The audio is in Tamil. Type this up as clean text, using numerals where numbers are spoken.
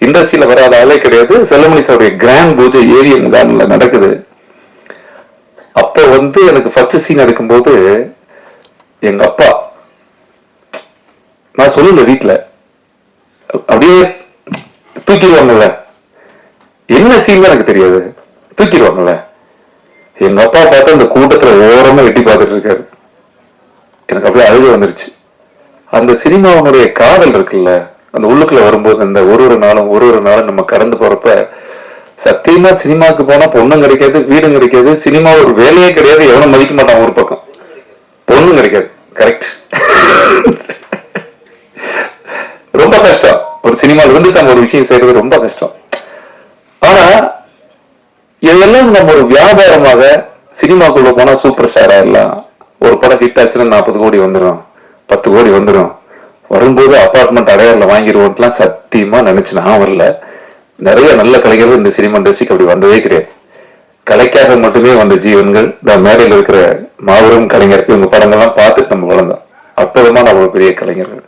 இண்டஸ்ட்ரியில வராத ஆளே கிடையாது. செல்லமணி சாருடைய கிராண்ட் பூஜை ஏவிஎம் கார்டன்ல நடக்குது. அப்ப வந்து எனக்கு ஃபர்ஸ்ட் சீன் எடுக்கும்போது எங்க அப்பா, நான் சொல்லல வீட்டுல, அப்படியே தூக்கிடுவாங்கல்ல, என்ன சீன் எனக்கு தெரியாது, தூக்கிடுவாங்கல்ல. எங்க அப்பா பார்த்தா அந்த கூட்டத்துல ஓரமா எட்டி பார்த்துட்டு இருக்காரு. எனக்கு அப்படியே அழுகு வந்துருச்சு. அந்த சினிமாவுடைய காதல் இருக்குல்ல, அந்த உள்ளுக்குள்ள வரும்போது அந்த ஒரு நாளும் நம்ம கடந்து போறப்ப சத்தியமா சினிமாவுக்கு போனா பொண்ணும் கிடைக்காது, வீடும் கிடைக்காது, சினிமா ஒரு வேலையே கிடையாது, எவனும் மதிக்க மாட்டான், ஒரு பக்கம் பொண்ணும் கிடைக்காது. கரெக்ட். ரொம்ப கஷ்டம். ஒரு சினிமாவில் இருந்து நம்ம ஒரு விஷயம் செய்யறது ரொம்ப கஷ்டம். ஆனா இதெல்லாம் நம்ம ஒரு வியாபாரமாக சினிமாக்குள்ள போனா சூப்பர் ஸ்டாரா எல்லாம், ஒரு படம் ஹிட் ஆச்சுன்னா 40 கோடி வந்துடும், 10 கோடி வந்துடும், வரும்போது அபார்ட்மெண்ட் அடையாள வாங்கிடுவோம் சத்தியமா நினைச்சு நான் வரல. நிறைய நல்ல கலைஞர்கள் இந்த சினிமா இண்டஸ்ட்ரிக்கு அப்படி வந்ததே கிடையாது. கலைக்காக மட்டுமே வந்த ஜீவன்கள் இந்த மேடையில் இருக்கிற மாபெரும் கலைஞர். இவங்க படங்கள்லாம் பார்த்துட்டு நம்ம வளர்ந்தோம். அற்புதமான ஒரு பெரிய கலைஞர்கள்.